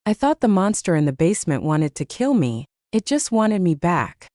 I thought the monster in the basement wanted to kill me, it just wanted me back.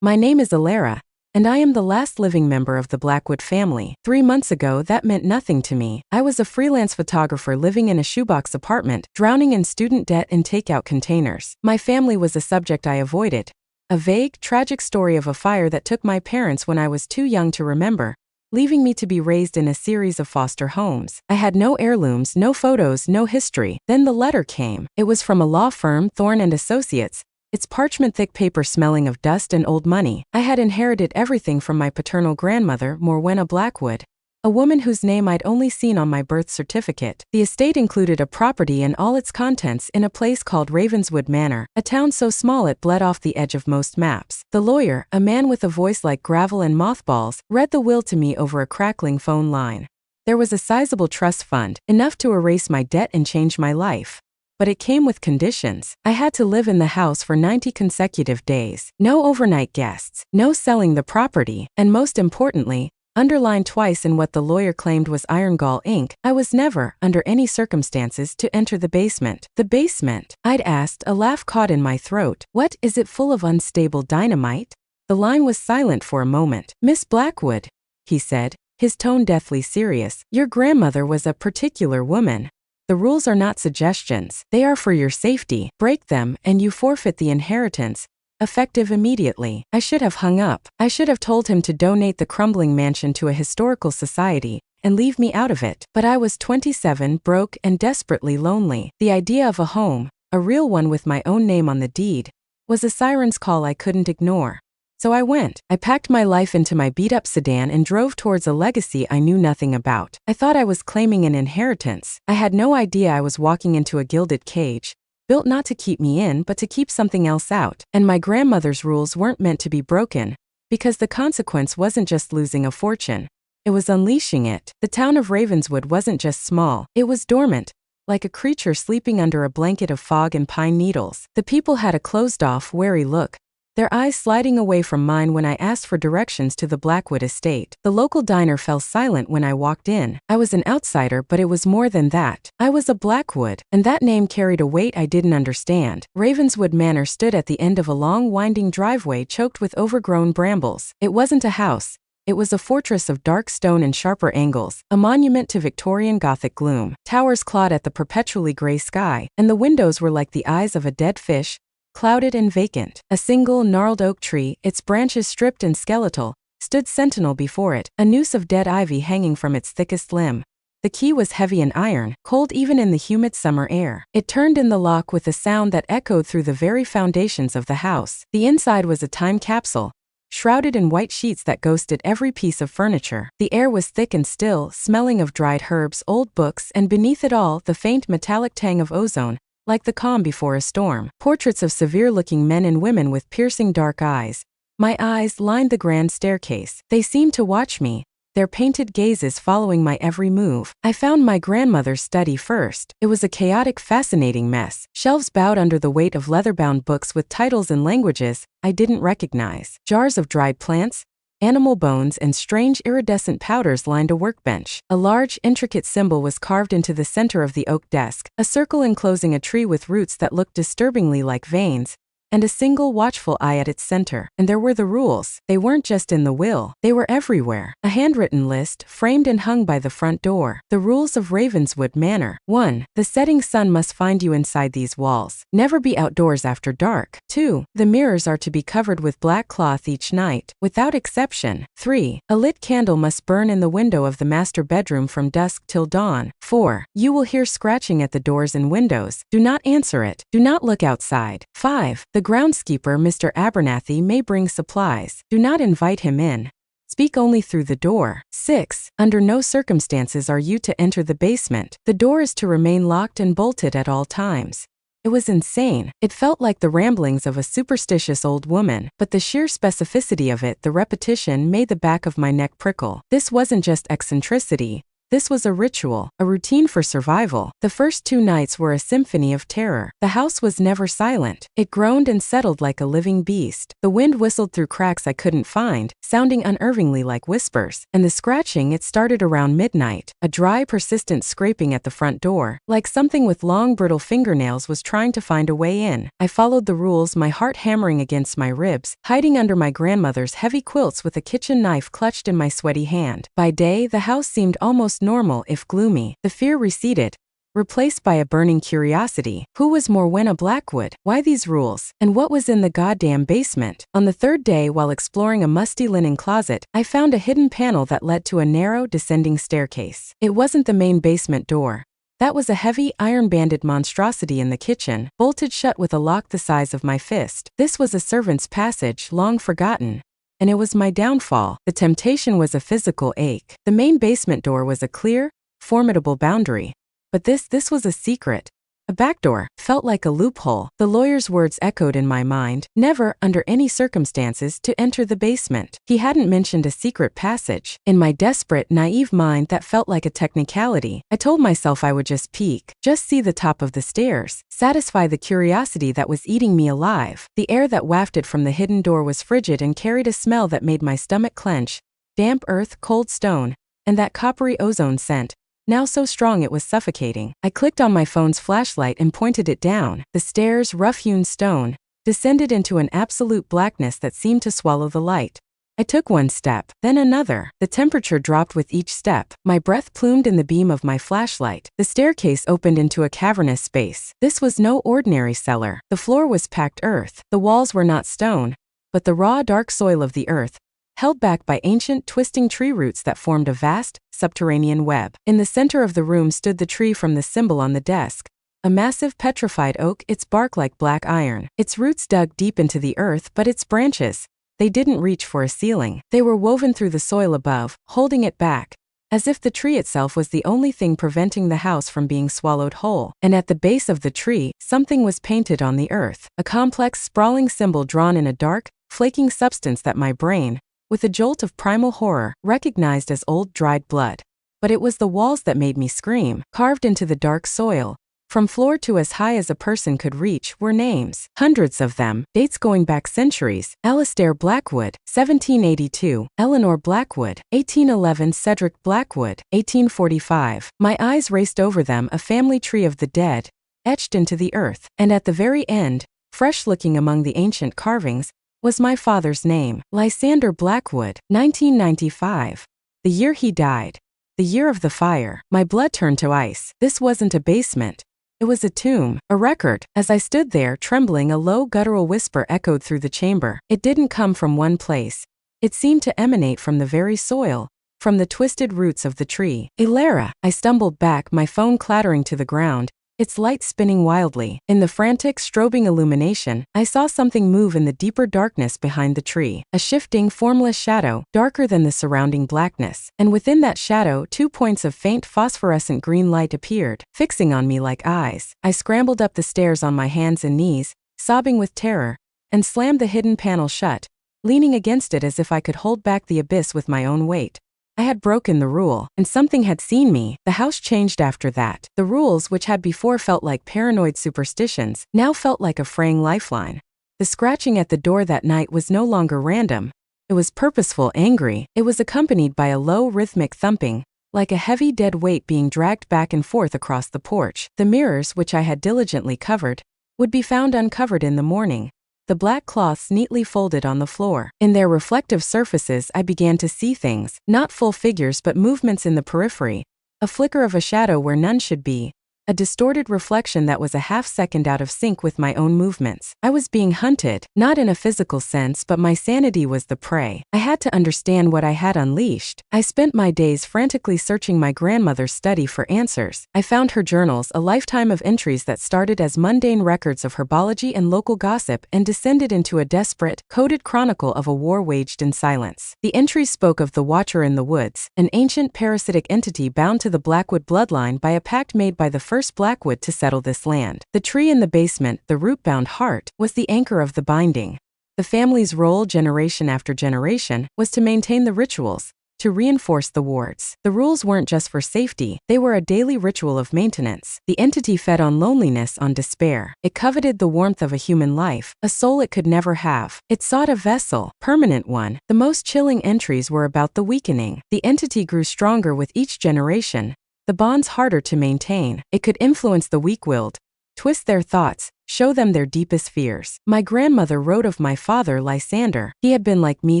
My name is Alara, and I am the last living member of the Blackwood family. 3 months ago, that meant nothing to me. I was a freelance photographer living in a shoebox apartment, drowning in student debt and takeout containers. My family was a subject I avoided. A vague, tragic story of a fire that took my parents when I was too young to remember, leaving me to be raised in a series of foster homes. I had no heirlooms, no photos, no history. Then the letter came. It was from a law firm, Thorne and Associates, its parchment-thick paper smelling of dust and old money. I had inherited everything from my paternal grandmother, Morwenna Blackwood, a woman whose name I'd only seen on my birth certificate. The estate included a property and all its contents in a place called Ravenswood Manor, a town so small it bled off the edge of most maps. The lawyer, a man with a voice like gravel and mothballs, read the will to me over a crackling phone line. There was a sizable trust fund, enough to erase my debt and change my life. But it came with conditions. I had to live in the house for 90 consecutive days. No overnight guests, no selling the property, and most importantly, underlined twice in what the lawyer claimed was iron gall ink, I was never, under any circumstances, to enter the basement. The basement? I'd asked, a laugh caught in my throat. What, is it full of unstable dynamite? The line was silent for a moment. Miss Blackwood, he said, his tone deathly serious, your grandmother was a particular woman. The rules are not suggestions. They are for your safety. Break them, and you forfeit the inheritance. Effective immediately. I should have hung up. I should have told him to donate the crumbling mansion to a historical society and leave me out of it. But I was 27, broke, and desperately lonely. The idea of a home, a real one with my own name on the deed, was a siren's call I couldn't ignore. So I went. I packed my life into my beat-up sedan and drove towards a legacy I knew nothing about. I thought I was claiming an inheritance. I had no idea I was walking into a gilded cage, built not to keep me in but to keep something else out. And my grandmother's rules weren't meant to be broken, because the consequence wasn't just losing a fortune. It was unleashing it. The town of Ravenswood wasn't just small, it was dormant, like a creature sleeping under a blanket of fog and pine needles. The people had a closed-off, wary look, their eyes sliding away from mine when I asked for directions to the Blackwood estate. The local diner fell silent when I walked in. I was an outsider, but it was more than that. I was a Blackwood, and that name carried a weight I didn't understand. Ravenswood Manor stood at the end of a long, winding driveway choked with overgrown brambles. It wasn't a house. It was a fortress of dark stone and sharper angles, a monument to Victorian Gothic gloom. Towers clawed at the perpetually gray sky, and the windows were like the eyes of a dead fish, clouded and vacant. A single gnarled oak tree, its branches stripped and skeletal, stood sentinel before it, a noose of dead ivy hanging from its thickest limb. The key was heavy and iron, cold even in the humid summer air. It turned in the lock with a sound that echoed through the very foundations of the house. The inside was a time capsule, shrouded in white sheets that ghosted every piece of furniture. The air was thick and still, smelling of dried herbs, old books, and beneath it all, the faint metallic tang of ozone, like the calm before a storm. Portraits of severe-looking men and women with piercing dark eyes. My eyes lined the grand staircase. They seemed to watch me, their painted gazes following my every move. I found my grandmother's study first. It was a chaotic, fascinating mess. Shelves bowed under the weight of leather-bound books with titles in languages I didn't recognize. Jars of dried plants, animal bones, and strange iridescent powders lined a workbench. A large, intricate symbol was carved into the center of the oak desk, a circle enclosing a tree with roots that looked disturbingly like veins, and a single watchful eye at its center. And there were the rules. They weren't just in the will, they were everywhere. A handwritten list, framed and hung by the front door. The rules of Ravenswood Manor. 1. The setting sun must find you inside these walls. Never be outdoors after dark. 2. The mirrors are to be covered with black cloth each night, without exception. 3. A lit candle must burn in the window of the master bedroom from dusk till dawn. 4. You will hear scratching at the doors and windows. Do not answer it. Do not look outside. 5. The groundskeeper, Mr. Abernathy, may bring supplies. Do not invite him in. Speak only through the door. 6. Under no circumstances are you to enter the basement. The door is to remain locked and bolted at all times. It was insane. It felt like the ramblings of a superstitious old woman, but the sheer specificity of it, the repetition, made the back of my neck prickle. This wasn't just eccentricity. This was a ritual, a routine for survival. The first 2 nights were a symphony of terror. The house was never silent. It groaned and settled like a living beast. The wind whistled through cracks I couldn't find, sounding unnervingly like whispers. And the scratching, it started around midnight, a dry, persistent scraping at the front door, like something with long, brittle fingernails was trying to find a way in. I followed the rules, my heart hammering against my ribs, hiding under my grandmother's heavy quilts with a kitchen knife clutched in my sweaty hand. By day, the house seemed almost normal if gloomy. The fear receded, replaced by a burning curiosity. Who was Morwenna Blackwood? Why these rules? And what was in the goddamn basement? On the 3rd day, while exploring a musty linen closet, I found a hidden panel that led to a narrow, descending staircase. It wasn't the main basement door. That was a heavy, iron-banded monstrosity in the kitchen, bolted shut with a lock the size of my fist. This was a servant's passage, long forgotten. And it was my downfall. The temptation was a physical ache. The main basement door was a clear, formidable boundary. But this was a secret. A backdoor, felt like a loophole. The lawyer's words echoed in my mind, never, under any circumstances, to enter the basement. He hadn't mentioned a secret passage. In my desperate, naive mind that felt like a technicality, I told myself I would just peek, just see the top of the stairs, satisfy the curiosity that was eating me alive. The air that wafted from the hidden door was frigid and carried a smell that made my stomach clench, damp earth, cold stone, and that coppery ozone scent, now so strong it was suffocating. I clicked on my phone's flashlight and pointed it down. The stairs, rough-hewn stone, descended into an absolute blackness that seemed to swallow the light. I took one step, then another. The temperature dropped with each step. My breath plumed in the beam of my flashlight. The staircase opened into a cavernous space. This was no ordinary cellar. The floor was packed earth. The walls were not stone, but the raw, dark soil of the earth, held back by ancient, twisting tree roots that formed a vast, subterranean web. In the center of the room stood the tree from the symbol on the desk, a massive petrified oak, its bark like black iron. Its roots dug deep into the earth, but its branches, they didn't reach for a ceiling. They were woven through the soil above, holding it back, as if the tree itself was the only thing preventing the house from being swallowed whole. And at the base of the tree, something was painted on the earth, a complex, sprawling symbol drawn in a dark, flaking substance that my brain, with a jolt of primal horror, recognized as old dried blood. But it was the walls that made me scream. Carved into the dark soil, from floor to as high as a person could reach, were names. Hundreds of them, dates going back centuries. Alistair Blackwood, 1782. Eleanor Blackwood, 1811. Cedric Blackwood, 1845. My eyes raced over them, a family tree of the dead, etched into the earth. And at the very end, fresh-looking among the ancient carvings, was my father's name, Lysander Blackwood, 1995. The year he died. The year of the fire. My blood turned to ice. This wasn't a basement. It was a tomb, a record. As I stood there, trembling, a low guttural whisper echoed through the chamber. It didn't come from one place. It seemed to emanate from the very soil, from the twisted roots of the tree. Ilara! I stumbled back, my phone clattering to the ground, its light spinning wildly. In the frantic, strobing illumination, I saw something move in the deeper darkness behind the tree. A shifting, formless shadow, darker than the surrounding blackness. And within that shadow, 2 points of faint phosphorescent green light appeared, fixing on me like eyes. I scrambled up the stairs on my hands and knees, sobbing with terror, and slammed the hidden panel shut, leaning against it as if I could hold back the abyss with my own weight. I had broken the rule, and something had seen me. The house changed after that. The rules, which had before felt like paranoid superstitions, now felt like a fraying lifeline. The scratching at the door that night was no longer random. It was purposeful, angry. It was accompanied by a low, rhythmic thumping, like a heavy dead weight being dragged back and forth across the porch. The mirrors, which I had diligently covered, would be found uncovered in the morning, the black cloths neatly folded on the floor. In their reflective surfaces I began to see things, not full figures but movements in the periphery, a flicker of a shadow where none should be, a distorted reflection that was a half-second out of sync with my own movements. I was being hunted, not in a physical sense, but my sanity was the prey. I had to understand what I had unleashed. I spent my days frantically searching my grandmother's study for answers. I found her journals, a lifetime of entries that started as mundane records of herbology and local gossip and descended into a desperate, coded chronicle of a war waged in silence. The entries spoke of the Watcher in the Woods, an ancient parasitic entity bound to the Blackwood bloodline by a pact made by the first Blackwood to settle this land. The tree in the basement, the root-bound heart, was the anchor of the binding. The family's role, generation after generation, was to maintain the rituals, to reinforce the wards. The rules weren't just for safety, they were a daily ritual of maintenance. The entity fed on loneliness, on despair. It coveted the warmth of a human life, a soul it could never have. It sought a vessel, permanent one. The most chilling entries were about the weakening. The entity grew stronger with each generation, the bonds harder to maintain. It could influence the weak-willed, twist their thoughts, show them their deepest fears. My grandmother wrote of my father, Lysander. He had been like me,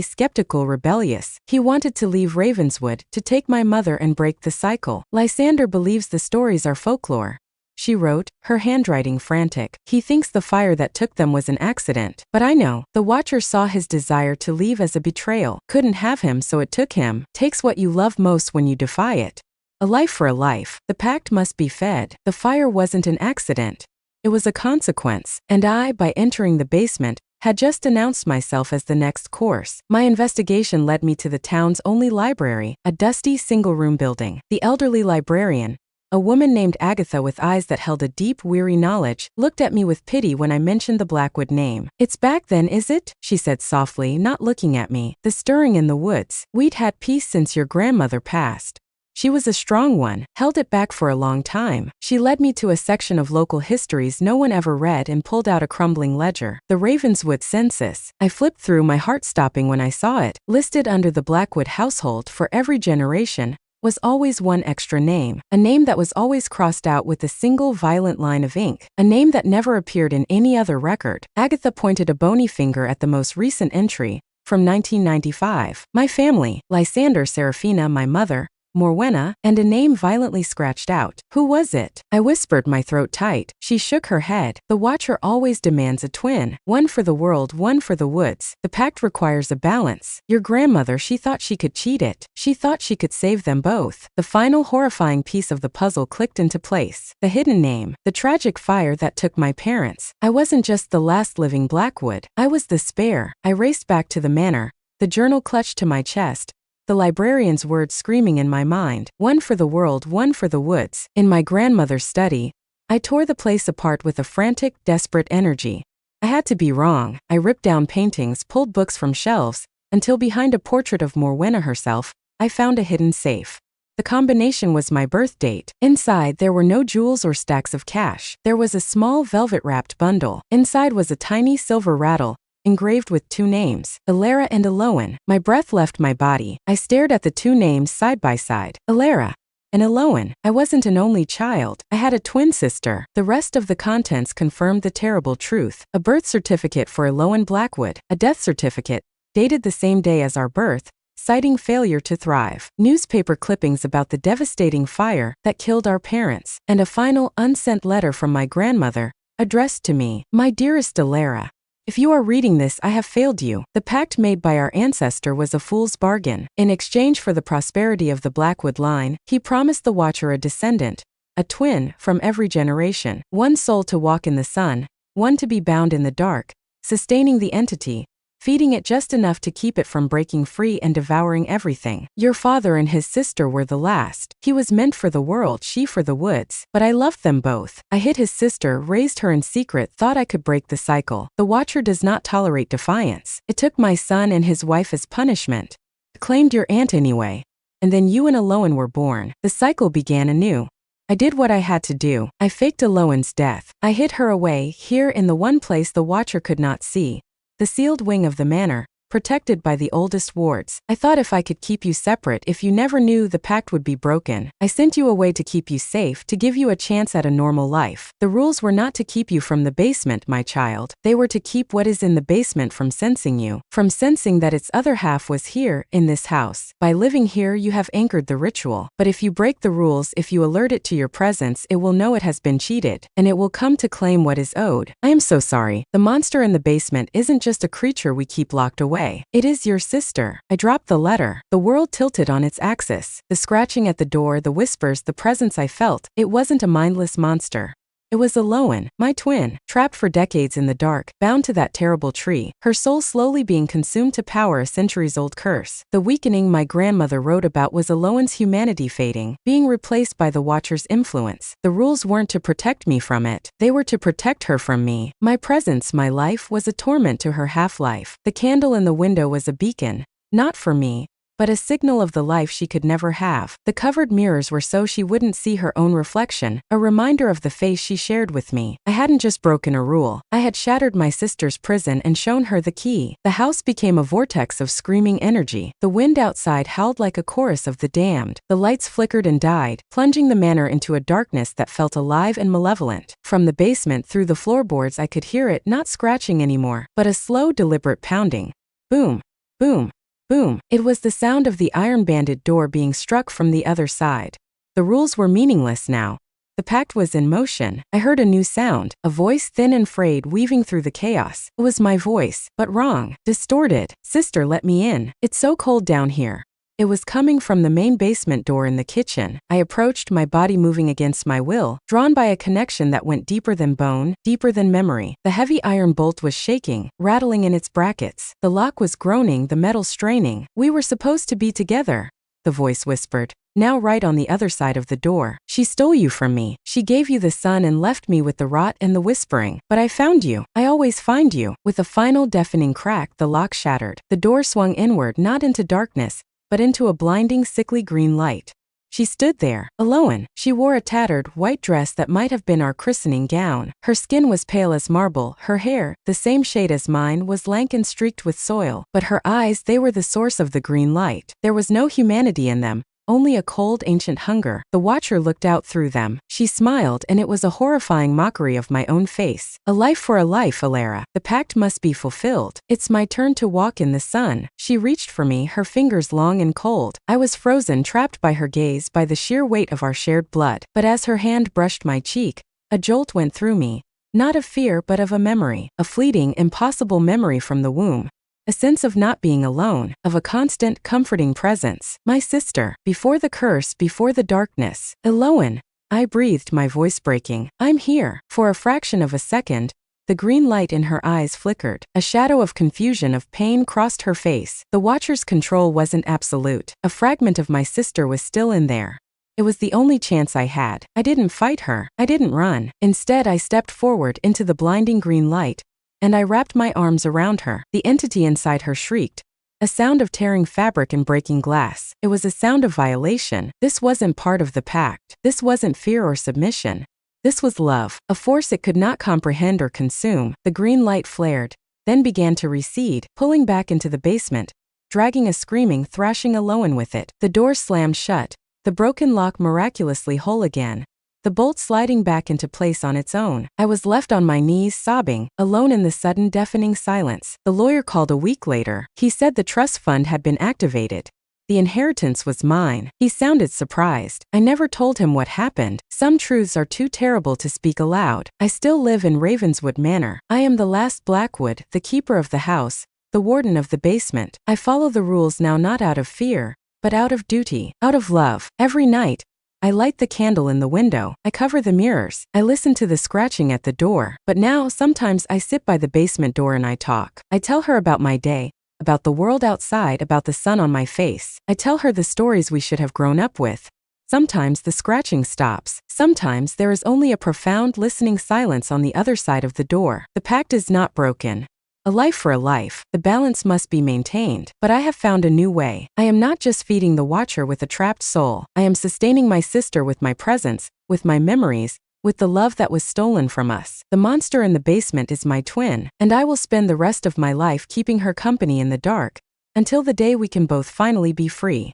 skeptical, rebellious. He wanted to leave Ravenswood, to take my mother and break the cycle. Lysander believes the stories are folklore, she wrote, her handwriting frantic. He thinks the fire that took them was an accident. But I know, the Watcher saw his desire to leave as a betrayal. Couldn't have him, so it took him. Takes what you love most when you defy it. A life for a life. The pact must be fed. The fire wasn't an accident. It was a consequence. And I, by entering the basement, had just announced myself as the next course. My investigation led me to the town's only library, a dusty single-room building. The elderly librarian, a woman named Agatha with eyes that held a deep, weary knowledge, looked at me with pity when I mentioned the Blackwood name. "It's back then, is it?" she said softly, not looking at me. "The stirring in the woods. We'd had peace since your grandmother passed. She was a strong one, held it back for a long time." She led me to a section of local histories no one ever read and pulled out a crumbling ledger. The Ravenswood census. I flipped through, my heart stopping when I saw it. Listed under the Blackwood household for every generation was always one extra name, a name that was always crossed out with a single violent line of ink, a name that never appeared in any other record. Agatha pointed a bony finger at the most recent entry, from 1995. My family, Lysander, Seraphina, my mother, Morwenna, and a name violently scratched out. Who was it? I whispered, my throat tight. She shook her head. The Watcher always demands a twin. One for the world, one for the woods. The pact requires a balance. Your grandmother, she thought she could cheat it. She thought she could save them both. The final horrifying piece of the puzzle clicked into place. The hidden name. The tragic fire that took my parents. I wasn't just the last living Blackwood. I was the spare. I raced back to the manor, the journal clutched to my chest, the librarian's words screaming in my mind. One for the world, one for the woods. In my grandmother's study, I tore the place apart with a frantic, desperate energy. I had to be wrong. I ripped down paintings, pulled books from shelves, until behind a portrait of Morwenna herself, I found a hidden safe. The combination was my birth date. Inside, there were no jewels or stacks of cash. There was a small velvet-wrapped bundle. Inside was a tiny silver rattle, engraved with two names, Alara and Eloan. My breath left my body. I stared at the two names side by side. Alara and Eloan. I wasn't an only child. I had a twin sister. The rest of the contents confirmed the terrible truth. A birth certificate for Eloan Blackwood. A death certificate, dated the same day as our birth, citing failure to thrive. Newspaper clippings about the devastating fire that killed our parents. And a final unsent letter from my grandmother, addressed to me. My dearest Alara, if you are reading this, I have failed you. The pact made by our ancestor was a fool's bargain. In exchange for the prosperity of the Blackwood line, he promised the Watcher a descendant, a twin, from every generation. One soul to walk in the sun, one to be bound in the dark, sustaining the entity, feeding it just enough to keep it from breaking free and devouring everything. Your father and his sister were the last. He was meant for the world, she for the woods. But I loved them both. I hid his sister, raised her in secret, thought I could break the cycle. The Watcher does not tolerate defiance. It took my son and his wife as punishment. Claimed your aunt anyway. And then you and Eloan were born. The cycle began anew. I did what I had to do. I faked Eloan's death. I hid her away, here in the one place the Watcher could not see, the sealed wing of the manor, protected by the oldest wards. I thought if I could keep you separate, if you never knew, the pact would be broken. I sent you away to keep you safe, to give you a chance at a normal life. The rules were not to keep you from the basement, my child. They were to keep what is in the basement from sensing you, from sensing that its other half was here, in this house. By living here, you have anchored the ritual. But if you break the rules, if you alert it to your presence, it will know it has been cheated, and it will come to claim what is owed. I am so sorry. The monster in the basement isn't just a creature we keep locked away. It is your sister. I dropped the letter. The world tilted on its axis. The scratching at the door, the whispers, the presence I felt. It wasn't a mindless monster. It was Eloan, my twin, trapped for decades in the dark, bound to that terrible tree, her soul slowly being consumed to power a centuries-old curse. The weakening my grandmother wrote about was Eloan's humanity fading, being replaced by the Watcher's influence. The rules weren't to protect me from it. They were to protect her from me. My presence, my life, was a torment to her half-life. The candle in the window was a beacon, not for me, but a signal of the life she could never have. The covered mirrors were so she wouldn't see her own reflection, a reminder of the face she shared with me. I hadn't just broken a rule. I had shattered my sister's prison and shown her the key. The house became a vortex of screaming energy. The wind outside howled like a chorus of the damned. The lights flickered and died, plunging the manor into a darkness that felt alive and malevolent. From the basement through the floorboards I could hear it, not scratching anymore, but a slow, deliberate pounding. Boom, boom, boom. It was the sound of the iron-banded door being struck from the other side. The rules were meaningless now. The pact was in motion. I heard a new sound, a voice thin and frayed weaving through the chaos. It was my voice, but wrong, distorted. "Sister, let me in. It's so cold down here." It was coming from the main basement door in the kitchen. I approached, my body moving against my will, drawn by a connection that went deeper than bone, deeper than memory. The heavy iron bolt was shaking, rattling in its brackets. The lock was groaning, the metal straining. "We were supposed to be together," the voice whispered. "Now right on the other side of the door. She stole you from me. She gave you the sun and left me with the rot and the whispering. But I found you. I always find you." With a final deafening crack, the lock shattered. The door swung inward, not into darkness, but into a blinding, sickly green light. She stood there, alone. She wore a tattered, white dress that might have been our christening gown. Her skin was pale as marble. Her hair, the same shade as mine, was lank and streaked with soil. But her eyes, they were the source of the green light. There was no humanity in them, only a cold, ancient hunger. The Watcher looked out through them. She smiled, and it was a horrifying mockery of my own face. "A life for a life, Alara. The pact must be fulfilled. It's my turn to walk in the sun." She reached for me, her fingers long and cold. I was frozen, trapped by her gaze, by the sheer weight of our shared blood. But as her hand brushed my cheek, a jolt went through me. Not of fear, but of a memory. A fleeting, impossible memory from the womb. A sense of not being alone, of a constant, comforting presence. My sister. Before the curse, before the darkness. "Eloan," I breathed, my voice breaking. "I'm here." For a fraction of a second, the green light in her eyes flickered. A shadow of confusion, of pain crossed her face. The Watcher's control wasn't absolute. A fragment of my sister was still in there. It was the only chance I had. I didn't fight her. I didn't run. Instead, I stepped forward into the blinding green light, and I wrapped my arms around her. The entity inside her shrieked, a sound of tearing fabric and breaking glass. It was a sound of violation. This wasn't part of the pact. This wasn't fear or submission. This was love, a force it could not comprehend or consume. The green light flared, then began to recede, pulling back into the basement, dragging a screaming, thrashing Eloan with it. The door slammed shut, the broken lock miraculously whole again, the bolt sliding back into place on its own. I was left on my knees, sobbing, alone in the sudden, deafening silence. The lawyer called a week later. He said the trust fund had been activated. The inheritance was mine. He sounded surprised. I never told him what happened. Some truths are too terrible to speak aloud. I still live in Ravenswood Manor. I am the last Blackwood, the keeper of the house, the warden of the basement. I follow the rules now, not out of fear, but out of duty, out of love. Every night, I light the candle in the window. I cover the mirrors. I listen to the scratching at the door. But now, sometimes I sit by the basement door and I talk. I tell her about my day, about the world outside, about the sun on my face. I tell her the stories we should have grown up with. Sometimes the scratching stops. Sometimes there is only a profound, listening silence on the other side of the door. The pact is not broken. A life for a life. The balance must be maintained. But I have found a new way. I am not just feeding the Watcher with a trapped soul. I am sustaining my sister with my presence, with my memories, with the love that was stolen from us. The monster in the basement is my twin, and I will spend the rest of my life keeping her company in the dark, until the day we can both finally be free.